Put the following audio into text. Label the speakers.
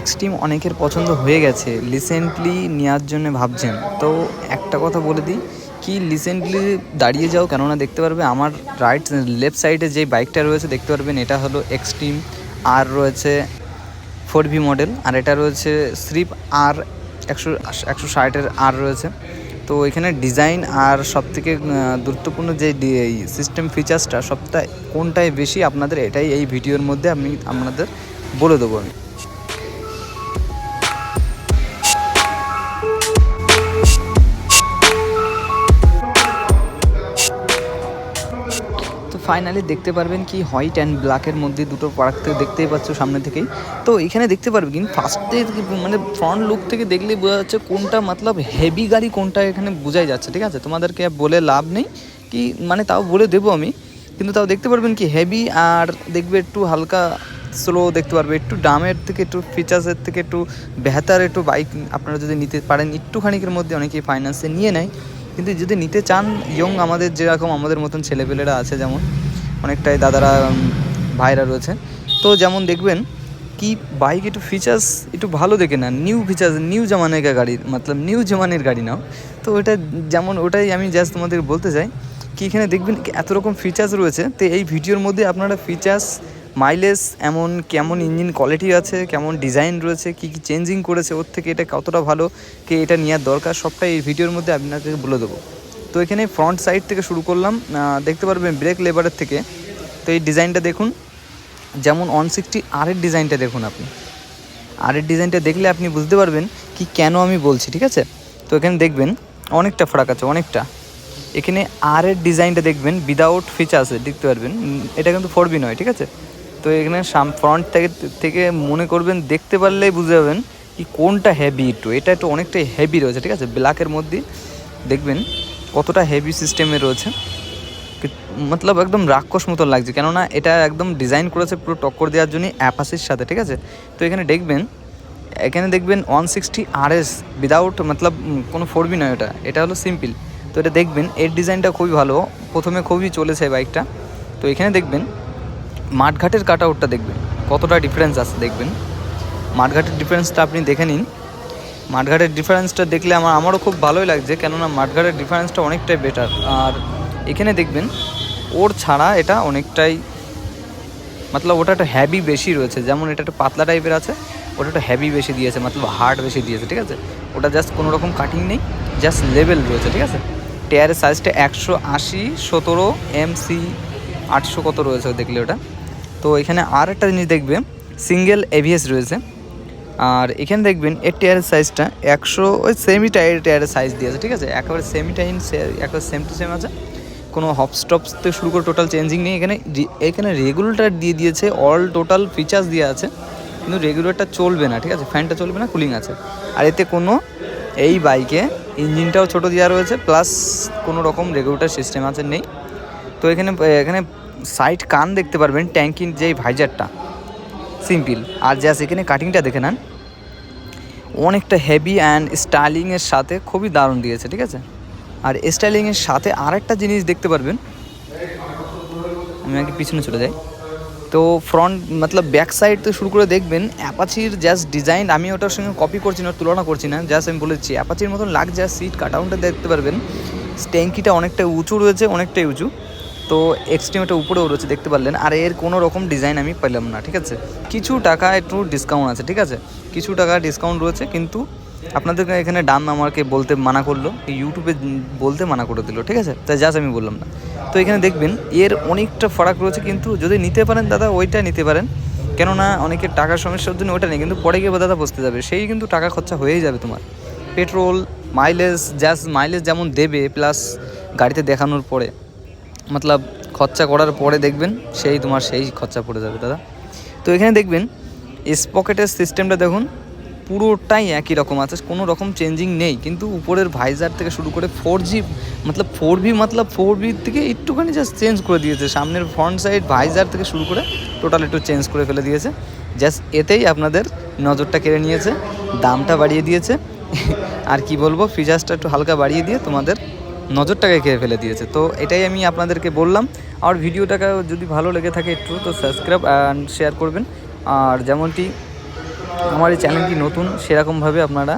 Speaker 1: Extreme অনেকের পছন্দ হয়ে গেছে, রিসেন্টলি নেওয়ার জন্য ভাবছেন। তো একটা কথা বলে দিই কি, রিসেন্টলি দাঁড়িয়ে যাও, কেননা দেখতে পারবে আমার লেফট সাইডে যে বাইকটা রয়েছে দেখতে পারবেন, এটা হলো এক্সট্রিম আর রয়েছে 4V মডেল, আর এটা রয়েছে স্রিপ আর 160-এর আর রয়েছে। তো এখানে ডিজাইন আর সবথেকে গুরুত্বপূর্ণ যে সিস্টেম ফিচার্সটা সবটাই কোনটাই বেশি আপনাদের, এটাই এই ভিডিওর মধ্যে আমি আপনাদের বলে দেবো আমি। তো ফাইনালি দেখতে পারবেন কি হোয়াইট অ্যান্ড ব্ল্যাকের মধ্যে দুটো প্রোডাক্ট দেখতেই পাচ্ছ সামনে থেকেই। তো এখানে দেখতে পারবে কিন্তু ফার্স্টে মানে ফ্রন্ট লুক থেকে দেখলেই বোঝা যাচ্ছে কোনটা মতলব হেভি গাড়ি কোনটা এখানে বোঝাই যাচ্ছে। ঠিক আছে, তোমাদেরকে বলে লাভ নেই কি, মানে তাও বলে দেবো আমি, কিন্তু তাও দেখতে পারবেন কি হেভি, আর দেখবে একটু হালকা স্লো দেখতে পারবে, একটু দামের থেকে একটু ফিচার্সের থেকে একটু বেহতার একটু বাইক আপনারা যদি নিতে পারেন একটুখানিকের মধ্যে, অনেকেই ফাইন্যান্সে নিয়ে নেয়। কিন্তু যদি নিতে চান ইয়ং আমাদের যেরকম আমাদের মতন ছেলেপেলেরা আছে, যেমন অনেকটাই দাদারা ভাইরা রয়েছে, তো যেমন দেখবেন কি বাইক একটু ফিচার্স একটু ভালো দেখে না, নিউ ফিচার্স নিউ জামানের গাড়ি, মতলব নিউ জামানের গাড়ি নাও। তো ওটা যেমন ওটাই আমি জাস্ট তোমাদের বলতে চাই কি, এখানে দেখবেন এত রকম ফিচার্স রয়েছে। তো এই ভিডিওর মধ্যে আপনারা ফিচার্স, মাইলেজ, এমন কেমন ইঞ্জিন কোয়ালিটি আছে, কেমন ডিজাইন রয়েছে, কী কী চেঞ্জিং করেছে ওর থেকে, এটা কতটা ভালো, কি এটা নেওয়ার দরকার, সবটাই এই ভিডিওর মধ্যে আপনাকে বলে দেবো। তো এখানে ফ্রন্ট সাইড থেকে শুরু করলাম, দেখতে পারবেন ব্রেক লেবারের থেকে। তো এই ডিজাইনটা দেখুন, যেমন 160 ডিজাইনটা দেখুন আপনি, ডিজাইনটা দেখলে আপনি বুঝতে পারবেন কি কেন আমি বলছি। ঠিক আছে, তো এখানে দেখবেন অনেকটা ফারাক আছে, অনেকটা। এখানে ডিজাইনটা দেখবেন উইদাউট ফিচার্সে দেখতে পারবেন, এটা কিন্তু 4V নয়। ঠিক আছে, তো এখানে ফ্রন্ট থেকে মনে করবেন, দেখতে পারলেই বুঝতে পারবেন কি কোনটা হেভি, এটা একটু অনেকটাই হেভি রয়েছে। ঠিক আছে, ব্ল্যাকের মধ্যে দেখবেন কতটা হেভি সিস্টেমে রয়েছে, মতলব একদম রাক্ষস মতন লাগছে, কেননা এটা একদম ডিজাইন করেছে পুরো টক্কর দেওয়ার জন্য অ্যাপাসির সাথে। ঠিক আছে, তো এখানে দেখবেন 160 উইদাউট মতলব কোনো 4V নয়, এটা হলো সিম্পল। তো এটা দেখবেন এর ডিজাইনটা খুবই ভালো, প্রথমে খুবই চলেছে বাইকটা। তো এখানে দেখবেন মাঠঘাটের কাট আউটটা দেখবেন কতটা ডিফারেন্স আছে, দেখবেন মাঠঘাটের ডিফারেন্সটা আপনি দেখে নিন। মাঠঘাটের ডিফারেন্সটা দেখলে আমারও খুব ভালোই লাগছে, কেননা মাঠঘাটের ডিফারেন্সটা অনেকটাই বেটার। আর এখানে দেখবেন ওর ছাড়া এটা অনেকটাই মতলব ওটা একটা হ্যাভি বেশি রয়েছে, যেমন এটা একটা পাতলা টাইপের আছে, ওটা একটা হ্যাভি বেশি দিয়েছে, মতলব হার্ড বেশি দিয়েছে। ঠিক আছে, ওটা জাস্ট কোনো রকম কাটিং নেই, জাস্ট লেভেল রয়েছে। ঠিক আছে, টায়ারের সাইজটা 180 17 MC 800 কত রয়েছে দেখলে ওটা। তো এখানে আর একটা জিনিস দেখবে, সিঙ্গেল ABS রয়েছে। আর এখানে দেখবেন এর টায়ারের সাইজটা 100, ওই সেমি টায়ারের সাইজ দিয়েছে। ঠিক আছে, একেবারে সেমি টাইম, একেবারে সেম টু সেম আছে, কোনো হপস্টপস থেকে শুরু করে টোটাল চেঞ্জিং নেই। এখানে রেগুলেটর দিয়ে দিয়েছে, অল টোটাল ফিচার্স দেওয়া আছে, কিন্তু রেগুলেটরটা চলবে না। ঠিক আছে, ফ্যানটা চলবে না, কুলিং আছে। আর এতে কোনো এই বাইকে ইঞ্জিনটাও ছোটো দেওয়া রয়েছে, প্লাস কোনো রকম রেগুলেটর সিস্টেম আছে নেই। তো এখানে সাইড কান দেখতে পারবেন, ট্যাঙ্কির যেই ভাইজারটা সিম্পল, আর জাস্ট এখানে কাটিংটা দেখে নেন, অনেকটা হেভি অ্যান্ড স্টাইলিংয়ের সাথে খুবই দারুণ দিয়েছে। ঠিক আছে, আর স্টাইলিংয়ের সাথে আরেকটা জিনিস দেখতে পারবেন, আমি আগে পিছনে চলে যাই। তো ফ্রন্ট মতলব ব্যাক সাইড থেকে শুরু করে দেখবেন অ্যাপাচির জাস্ট ডিজাইন, আমি ওটার সঙ্গে কপি করছি না, তুলনা করছি না, জাস্ট আমি বলেছি অ্যাপাচির মতন লাগছে। আর সিট কাটাউনটা দেখতে পারবেন, ট্যাঙ্কিটা অনেকটা উঁচু রয়েছে, অনেকটাই উঁচু। তো এক্সট্রিমটা উপরেও রয়েছে দেখতে পারলেন, আর এর কোনো রকম ডিজাইন আমি পেলাম না। ঠিক আছে, কিছু টাকা একটু ডিসকাউন্ট আছে। ঠিক আছে, কিছু টাকা ডিসকাউন্ট রয়েছে, কিন্তু আপনাদেরকে এখানে দাম আমাকে বলতে মানা করলো, ইউটিউবে বলতে মানা করে দিল। ঠিক আছে, তাই জাস্ট আমি বললাম না। তো এখানে দেখবেন এর অনেকটা ফারাক রয়েছে, কিন্তু যদি নিতে পারেন দাদা ওইটা নিতে পারেন, কেননা অনেকের টাকার সমস্যার জন্য ওটা নেই, কিন্তু পরে গিয়ে দাদা বসতে যাবে, সেই কিন্তু টাকা খরচা হয়েই যাবে তোমার। পেট্রোল, মাইলেজ যেমন দেবে, প্লাস গাড়িতে দেখানোর পরে মতলব খরচা করার পরে দেখবেন তোমার সেই খরচা পড়ে যাবে দাদা। তো এখানে দেখবেন স্পকেটের সিস্টেমটা দেখুন, পুরোটাই একই রকম আছে, কোনো রকম চেঞ্জিং নেই, কিন্তু উপরের ভাইজার থেকে শুরু করে 4V থেকে একটুখানি জাস্ট চেঞ্জ করে দিয়েছে, সামনের ফ্রন্ট সাইড ভাইজার থেকে শুরু করে টোটাল একটু চেঞ্জ করে ফেলে দিয়েছে। জাস্ট এতেই আপনাদের নজরটা কেড়ে নিয়েছে, দামটা বাড়িয়ে দিয়েছে, আর কি বলবো, ফিচার্সটা একটু হালকা বাড়িয়ে দিয়ে তোমাদের নজরটাকে খেয়ে ফেলে দিয়েছে। তো এটাই আমি আপনাদেরকে বললাম। আর ভিডিওটাকে যদি ভালো লেগে থাকে একটু, তো সাবস্ক্রাইব অ্যান্ড শেয়ার করবেন। আর যেমনটি আমার এই চ্যানেলটি নতুন, সেরকমভাবে আপনারা